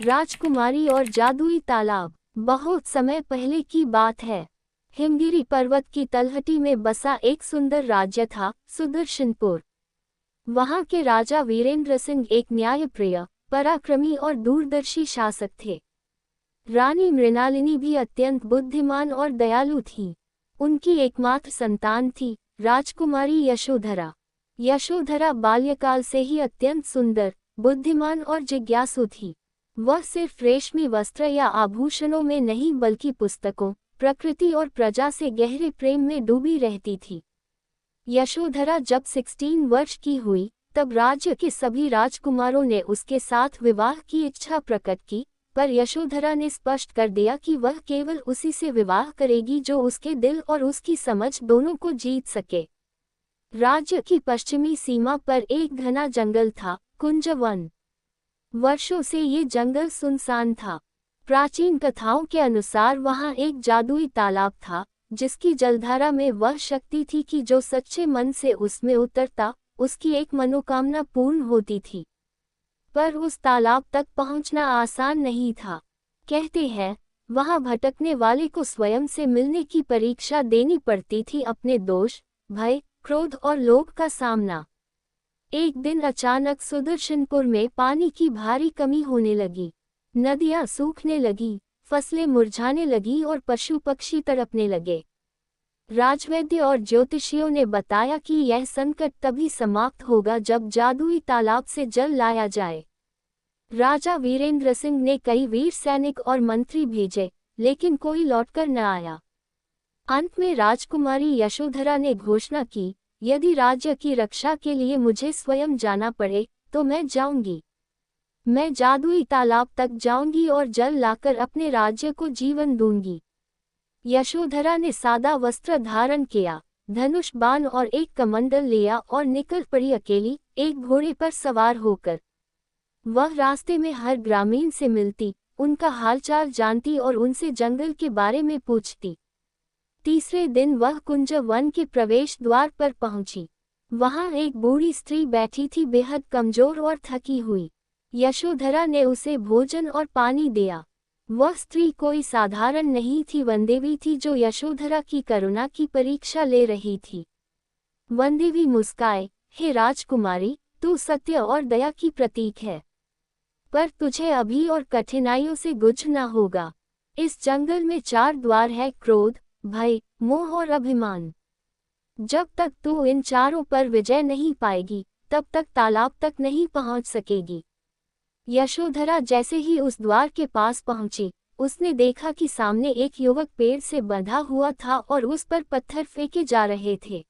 राजकुमारी और जादुई तालाब। बहुत समय पहले की बात है। हिमगिरी पर्वत की तलहटी में बसा एक सुंदर राज्य था, सुदर्शनपुर। वहां के राजा वीरेंद्र सिंह एक न्यायप्रिय, पराक्रमी और दूरदर्शी शासक थे। रानी मृणालिनी भी अत्यंत बुद्धिमान और दयालु थी। उनकी एकमात्र संतान थी राजकुमारी यशोधरा। यशोधरा बाल्यकाल से ही अत्यंत सुंदर, बुद्धिमान और जिज्ञासु थी। वह सिर्फ रेशमी वस्त्र या आभूषणों में नहीं बल्कि पुस्तकों, प्रकृति और प्रजा से गहरे प्रेम में डूबी रहती थी। यशोधरा जब 16 वर्ष की हुई, तब राज्य के सभी राजकुमारों ने उसके साथ विवाह की इच्छा प्रकट की, पर यशोधरा ने स्पष्ट कर दिया कि वह केवल उसी से विवाह करेगी जो उसके दिल और उसकी समझ दोनों को जीत सके। राज्य की पश्चिमी सीमा पर एक घना जंगल था, कुंज वन। वर्षों से ये जंगल सुनसान था। प्राचीन कथाओं के अनुसार वहां एक जादुई तालाब था, जिसकी जलधारा में वह शक्ति थी कि जो सच्चे मन से उसमें उतरता, उसकी एक मनोकामना पूर्ण होती थी। पर उस तालाब तक पहुंचना आसान नहीं था। कहते हैं, वहां भटकने वाले को स्वयं से मिलने की परीक्षा देनी पड़ती थी, अपने दोष, भय, क्रोध और लोभ का सामना। एक दिन अचानक सुदर्शनपुर में पानी की भारी कमी होने लगी। नदियां सूखने लगी, फसलें मुरझाने लगी और पशु पक्षी तड़पने लगे। राजवैद्य और ज्योतिषियों ने बताया कि यह संकट तभी समाप्त होगा जब जादुई तालाब से जल लाया जाए। राजा वीरेंद्र सिंह ने कई वीर सैनिक और मंत्री भेजे, लेकिन कोई लौटकर न आया। अंत में राजकुमारी यशोधरा ने घोषणा की, यदि राज्य की रक्षा के लिए मुझे स्वयं जाना पड़े, तो मैं जाऊंगी। मैं जादुई तालाब तक जाऊंगी और जल लाकर अपने राज्य को जीवन दूंगी। यशोधरा ने सादा वस्त्र धारण किया, धनुष बाण और एक कमंडल लिया और निकल पड़ी अकेली, एक घोड़े पर सवार होकर। वह रास्ते में हर ग्रामीण से मिलती, उनका हालचाल जानती और उनसे जंगल के बारे में पूछती। तीसरे दिन वह कुंज वन के प्रवेश द्वार पर पहुंची। वहां एक बूढ़ी स्त्री बैठी थी, बेहद कमजोर और थकी हुई। यशोधरा ने उसे भोजन और पानी दिया। वह स्त्री कोई साधारण नहीं थी, वनदेवी थी जो यशोधरा की करुणा की परीक्षा ले रही थी। वनदेवी मुस्काए, हे राजकुमारी, तू सत्य और दया की प्रतीक है। पर तुझे अभी और कठिनाइयों से गुजरना होगा। इस जंगल में 4 द्वार है, क्रोध, भय, मोह और अभिमान। जब तक तू इन चारों पर विजय नहीं पाएगी, तब तक तालाब तक नहीं पहुंच सकेगी। यशोधरा जैसे ही उस द्वार के पास पहुंची, उसने देखा कि सामने एक युवक पेड़ से बंधा हुआ था और उस पर पत्थर फेंके जा रहे थे।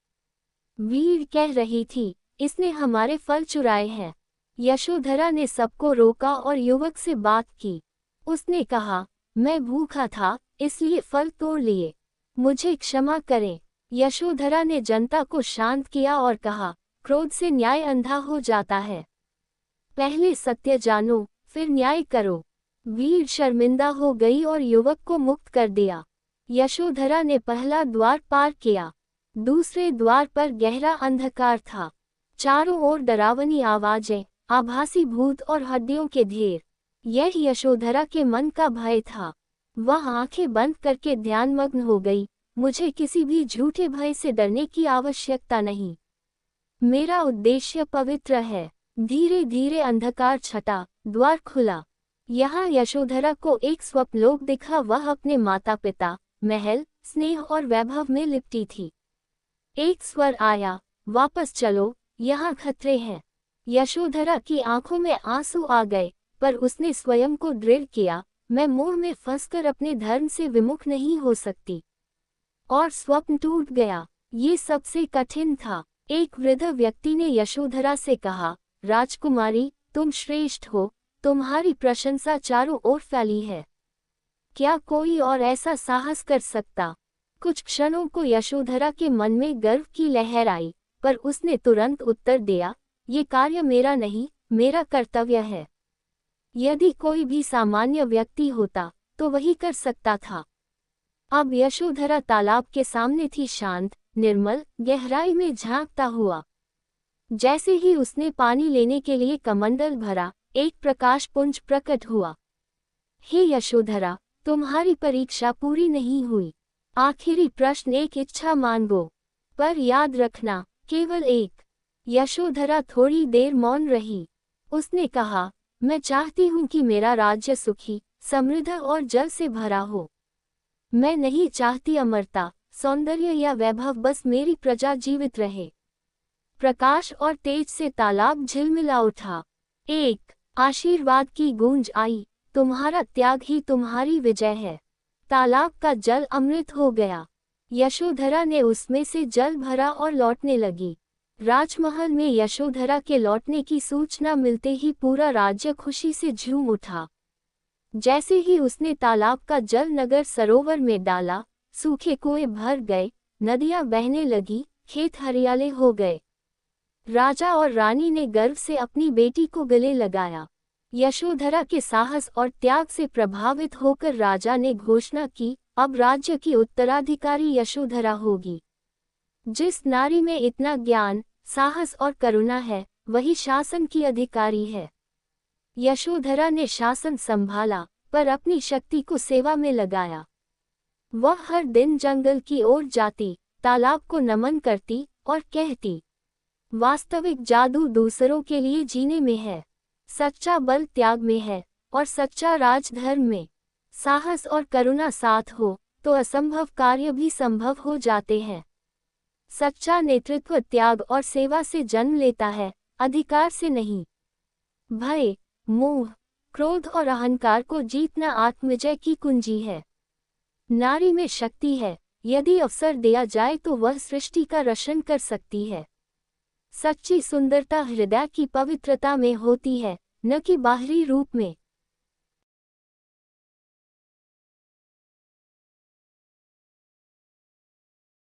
वीर कह रही थी, इसने हमारे फल चुराए हैं। यशोधरा ने सबको रोका और युवक से बात की। उसने कहा, मैं भूखा था, इसलिए फल तोड़ लिए। मुझे क्षमा करें। यशोधरा ने जनता को शांत किया और कहा, क्रोध से न्याय अंधा हो जाता है। पहले सत्य जानो, फिर न्याय करो। वीर शर्मिंदा हो गई और युवक को मुक्त कर दिया। यशोधरा ने पहला द्वार पार किया। दूसरे द्वार पर गहरा अंधकार था। चारों ओर डरावनी आवाजें, आभासी भूत और हड्डियों के ढेर। यह यशोधरा के मन का भय था। वह आंखें बंद करके ध्यानमग्न हो गई। मुझे किसी भी झूठे भय से डरने की आवश्यकता नहीं। मेरा उद्देश्य पवित्र है। धीरे धीरे अंधकार छटा, द्वार खुला। यहाँ यशोधरा को एक स्वप्नलोक दिखा। वह अपने माता पिता, महल, स्नेह और वैभव में लिपटी थी। एक स्वर आया, वापस चलो, यहाँ खतरे हैं। यशोधरा की आंखों में आंसू आ गए, पर उसने स्वयं को दृढ़ किया, मैं मोह में फंसकर अपने धर्म से विमुख नहीं हो सकती। और स्वप्न टूट गया। ये सबसे कठिन था। एक वृद्ध व्यक्ति ने यशोधरा से कहा, राजकुमारी, तुम श्रेष्ठ हो, तुम्हारी प्रशंसा चारों ओर फैली है। क्या कोई और ऐसा साहस कर सकता? कुछ क्षणों को यशोधरा के मन में गर्व की लहर आई, पर उसने तुरंत उत्तर दिया, ये कार्य मेरा नहीं, मेरा कर्तव्य है। यदि कोई भी सामान्य व्यक्ति होता, तो वही कर सकता था। अब यशोधरा तालाब के सामने थी, शांत, निर्मल, गहराई में झांकता हुआ। जैसे ही उसने पानी लेने के लिए कमंडल भरा, एक प्रकाश पुंज प्रकट हुआ। हे यशोधरा, तुम्हारी परीक्षा पूरी नहीं हुई। आखिरी प्रश्न एक इच्छा मांगो, पर याद रखना, केवल एक। यशोधरा थोड़ी देर मौन रही। उसने कहा, मैं चाहती हूँ कि मेरा राज्य सुखी, समृद्ध और जल से भरा हो। मैं नहीं चाहती अमरता, सौंदर्य या वैभव, बस मेरी प्रजा जीवित रहे। प्रकाश और तेज से तालाब झिलमिला उठा। एक आशीर्वाद की गूंज आई, तुम्हारा त्याग ही तुम्हारी विजय है। तालाब का जल अमृत हो गया। यशोधरा ने उसमें से जल भरा और लौटने लगी। राजमहल में यशोधरा के लौटने की सूचना मिलते ही पूरा राज्य खुशी से झूम उठा। जैसे ही उसने तालाब का जल नगर सरोवर में डाला, सूखे कुएं भर गए, नदियां बहने लगी, खेत हरियाले हो गए। राजा और रानी ने गर्व से अपनी बेटी को गले लगाया। यशोधरा के साहस और त्याग से प्रभावित होकर राजा ने घोषणा की, अब राज्य की उत्तराधिकारी यशोधरा होगी। जिस नारी में इतना ज्ञान, साहस और करुणा है, वही शासन की अधिकारी है। यशोधरा ने शासन संभाला, पर अपनी शक्ति को सेवा में लगाया। वह हर दिन जंगल की ओर जाती, तालाब को नमन करती और कहती, वास्तविक जादू दूसरों के लिए जीने में है। सच्चा बल त्याग में है, और सच्चा राज धर्म में। साहस और करुणा साथ हो, तो असंभव कार्य भी संभव हो जाते हैं। सच्चा नेतृत्व त्याग और सेवा से जन्म लेता है, अधिकार से नहीं। भय, मोह, क्रोध और अहंकार को जीतना आत्मविजय की कुंजी है। नारी में शक्ति है, यदि अवसर दिया जाए तो वह सृष्टि का रक्षण कर सकती है। सच्ची सुंदरता हृदय की पवित्रता में होती है, न कि बाहरी रूप में।